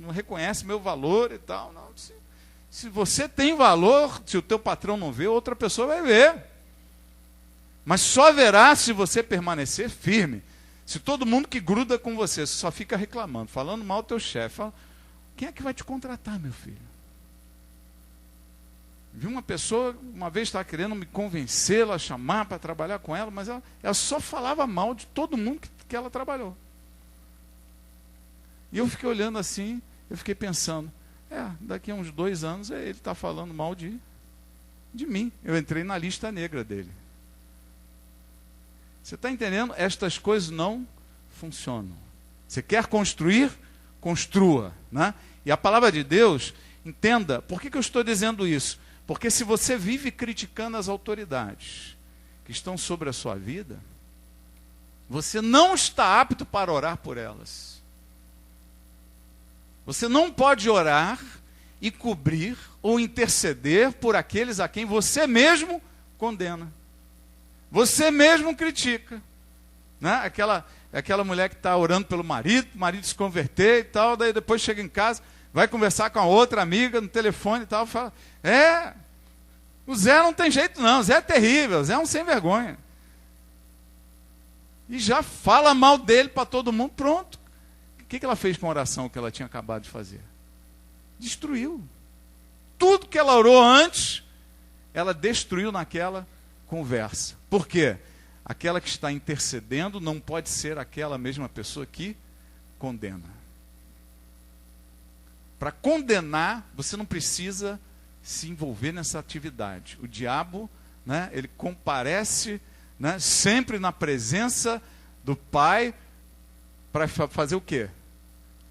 não reconhece meu valor e tal. Não, se você tem valor, se o teu patrão não vê, outra pessoa vai ver. Mas só verá se você permanecer firme. Se todo mundo que gruda com você só fica reclamando, falando mal do teu chefe, fala, quem é que vai te contratar, meu filho? Vi uma pessoa, uma vez estava querendo me convencê-la, chamar para trabalhar com ela, mas ela só falava mal de todo mundo que ela trabalhou. E eu fiquei olhando assim, eu fiquei pensando, daqui a uns 2 anos ele está falando mal de mim. Eu entrei na lista negra dele. Você está entendendo? Estas coisas não funcionam. Você quer construir? Construa. Né? E a palavra de Deus, entenda, por que eu estou dizendo isso? Porque se você vive criticando as autoridades que estão sobre a sua vida, você não está apto para orar por elas. Você não pode orar e cobrir ou interceder por aqueles a quem você mesmo condena. Você mesmo critica. Né? Aquela mulher que está orando pelo marido, o marido se converter e tal, daí depois chega em casa, vai conversar com a outra amiga no telefone e tal, fala, o Zé não tem jeito não, o Zé é terrível, o Zé é um sem vergonha. E já fala mal dele para todo mundo, pronto. O que ela fez com a oração que ela tinha acabado de fazer? Destruiu. Tudo que ela orou antes, ela destruiu naquela conversa. Por quê? Aquela que está intercedendo não pode ser aquela mesma pessoa que condena. Para condenar, você não precisa se envolver nessa atividade. O diabo, né, ele comparece, né, sempre na presença do Pai para fazer o quê?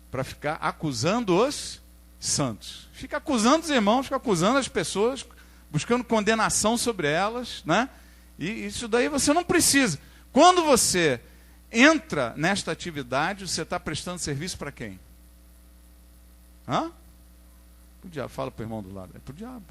Para ficar acusando os santos. Fica acusando os irmãos, fica acusando as pessoas, buscando condenação sobre elas, né? E isso daí você não precisa. Quando você entra nesta atividade, você está prestando serviço para quem? Para o diabo. Fala para o irmão do lado. É para o diabo.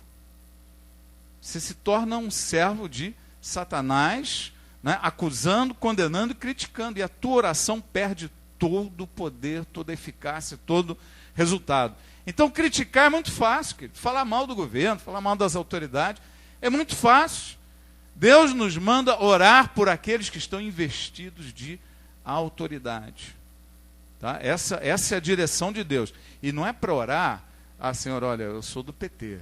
Você se torna um servo de Satanás, né, acusando, condenando e criticando. E a tua oração perde todo o poder, toda a eficácia, todo resultado. Então criticar é muito fácil, querido. Falar mal do governo, falar mal das autoridades, é muito fácil. Deus nos manda orar por aqueles que estão investidos de autoridade. Tá? Essa é a direção de Deus. E não é para orar, Senhor, olha, eu sou do PT.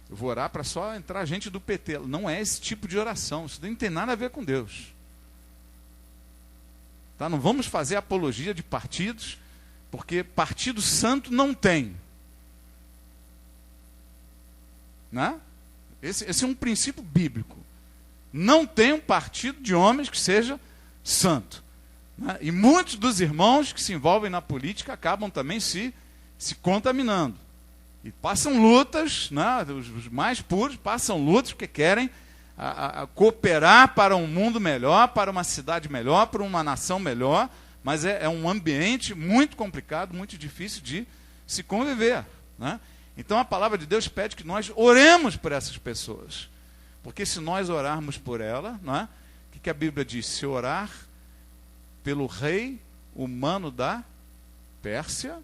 Eu vou orar para só entrar gente do PT. Não é esse tipo de oração. Isso não tem nada a ver com Deus. Tá? Não vamos fazer apologia de partidos, porque partido santo não tem. Né? Esse é um princípio bíblico. Não tem um partido de homens que seja santo. Né? E muitos dos irmãos que se envolvem na política acabam também se contaminando. E passam lutas, né? Os mais puros passam lutas porque querem cooperar para um mundo melhor, para uma cidade melhor, para uma nação melhor, mas é um ambiente muito complicado, muito difícil de se conviver. Né? Então a palavra de Deus pede que nós oremos por essas pessoas. Porque se nós orarmos por ela, não é? O que a Bíblia diz? Se orar pelo rei humano da Pérsia,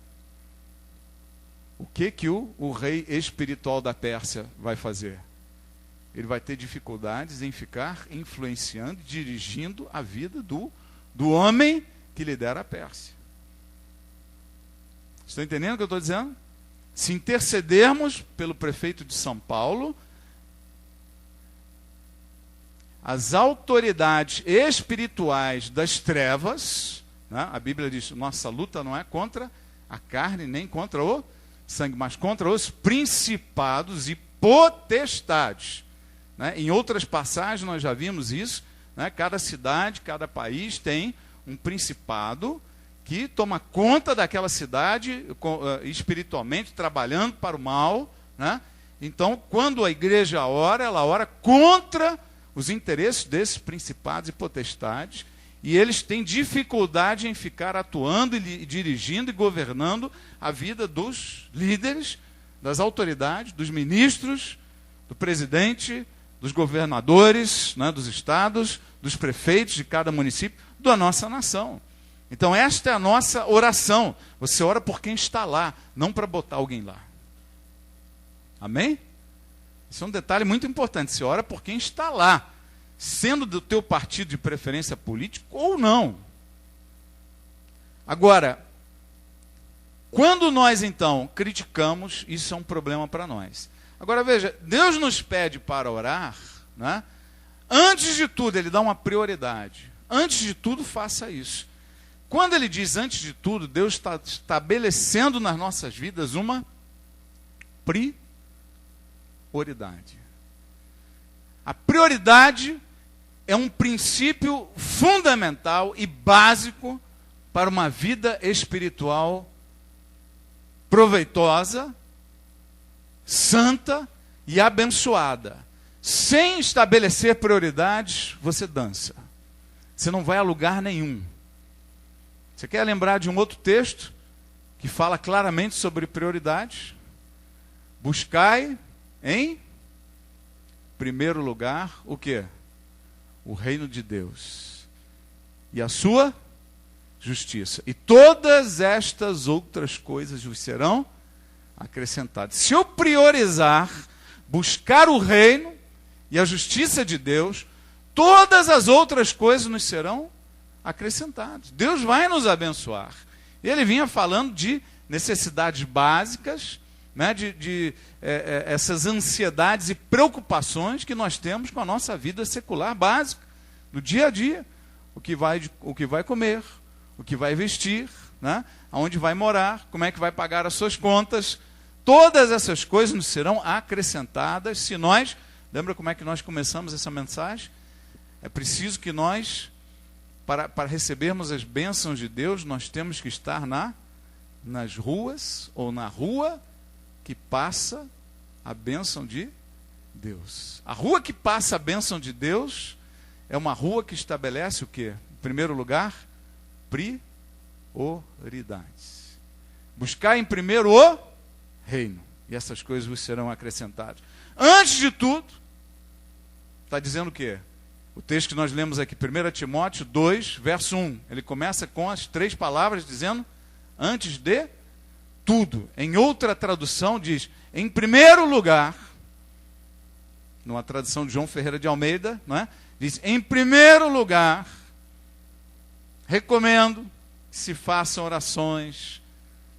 o que o rei espiritual da Pérsia vai fazer? Ele vai ter dificuldades em ficar influenciando, dirigindo a vida do homem que lidera a Pérsia. Estão entendendo o que eu estou dizendo? Se intercedermos pelo prefeito de São Paulo, as autoridades espirituais das trevas, né? A Bíblia diz, nossa luta não é contra a carne, nem contra o sangue, mas contra os principados e potestades. Né? Em outras passagens nós já vimos isso, né? Cada cidade, cada país tem um principado que toma conta daquela cidade espiritualmente, trabalhando para o mal. Né? Então, quando a igreja ora, ela ora contra os interesses desses principados e potestades, e eles têm dificuldade em ficar atuando e dirigindo e governando a vida dos líderes, das autoridades, dos ministros, do presidente, dos governadores, né, dos estados, dos prefeitos de cada município, da nossa nação. Então esta é a nossa oração. Você ora por quem está lá, não para botar alguém lá. Amém? Isso é um detalhe muito importante. Você ora por quem está lá, sendo do teu partido de preferência política ou não. Agora, quando nós então criticamos, isso é um problema para nós. Agora veja, Deus nos pede para orar, né? Antes de tudo, Ele dá uma prioridade. Antes de tudo, faça isso. Quando Ele diz antes de tudo, Deus está estabelecendo nas nossas vidas uma prioridade. A prioridade é um princípio fundamental e básico para uma vida espiritual proveitosa, santa e abençoada. Sem estabelecer prioridades, você dança. Você não vai a lugar nenhum. Você quer lembrar de um outro texto que fala claramente sobre prioridades? Buscai em primeiro lugar o quê? O reino de Deus e a sua justiça. E todas estas outras coisas vos serão acrescentadas. Se eu priorizar, buscar o reino e a justiça de Deus, todas as outras coisas nos serão acrescentadas. Deus vai nos abençoar. Ele vinha falando de necessidades básicas, né, essas ansiedades e preocupações que nós temos com a nossa vida secular básica, no dia a dia. O que vai comer, o que vai vestir, né, aonde vai morar, como é que vai pagar as suas contas. Todas essas coisas nos serão acrescentadas se nós... Lembra como é que nós começamos essa mensagem? É preciso que nós, para recebermos as bênçãos de Deus, nós temos que estar nas ruas, ou na rua que passa a bênção de Deus. A rua que passa a bênção de Deus é uma rua que estabelece o quê? Em primeiro lugar, prioridades. Buscar em primeiro o reino, e essas coisas vos serão acrescentadas. Antes de tudo, está dizendo o quê? O texto que nós lemos aqui, 1 Timóteo 2, verso 1, ele começa com as 3 palavras dizendo, antes de tudo. Em outra tradução diz, em primeiro lugar, numa tradução de João Ferreira de Almeida, não é? Diz, em primeiro lugar, recomendo que se façam orações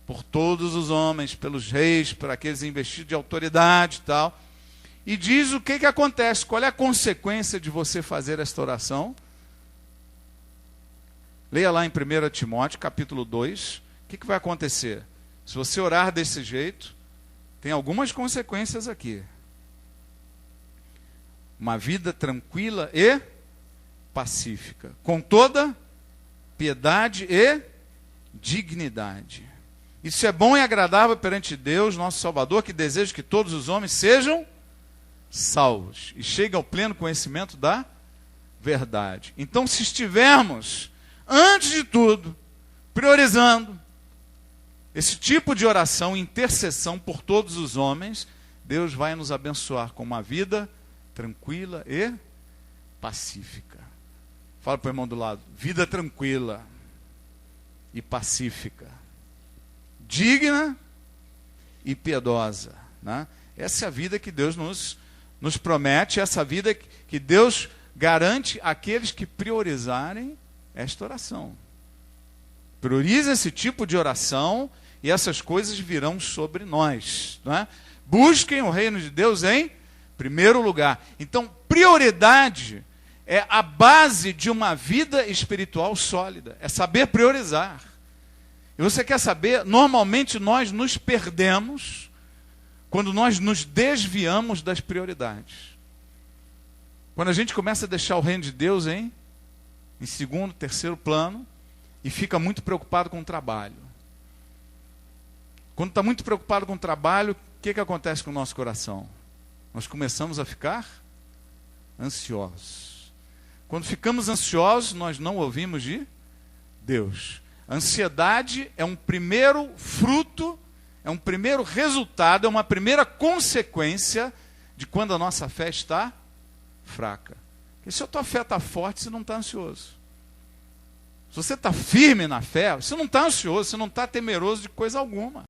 por todos os homens, pelos reis, por aqueles investidos de autoridade e tal. E diz o que acontece, qual é a consequência de você fazer esta oração. Leia lá em 1 Timóteo, capítulo 2, o que vai acontecer? Se você orar desse jeito, tem algumas consequências aqui. Uma vida tranquila e pacífica, com toda piedade e dignidade. Isso é bom e agradável perante Deus, nosso Salvador, que deseja que todos os homens sejam salvos e cheguem ao pleno conhecimento da verdade. Então, se estivermos, antes de tudo, priorizando esse tipo de oração, intercessão por todos os homens, Deus vai nos abençoar com uma vida tranquila e pacífica. Fala para o irmão do lado, vida tranquila e pacífica, digna e piedosa, né? Essa é a vida que Deus nos promete, essa vida que Deus garante àqueles que priorizarem esta oração. Priorize esse tipo de oração e essas coisas virão sobre nós, não é? Busquem o reino de Deus em primeiro lugar. Então, prioridade é a base de uma vida espiritual sólida, é saber priorizar. E você quer saber, normalmente nós nos perdemos quando nós nos desviamos das prioridades. Quando a gente começa a deixar o reino de Deus em segundo, terceiro plano e fica muito preocupado com o trabalho. Quando está muito preocupado com o trabalho, o que acontece com o nosso coração? Nós começamos a ficar ansiosos. Quando ficamos ansiosos, nós não ouvimos de Deus. A ansiedade é um primeiro fruto, é um primeiro resultado, é uma primeira consequência de quando a nossa fé está fraca. Porque se a tua fé está forte, você não está ansioso. Se você está firme na fé, você não está ansioso, você não está temeroso de coisa alguma.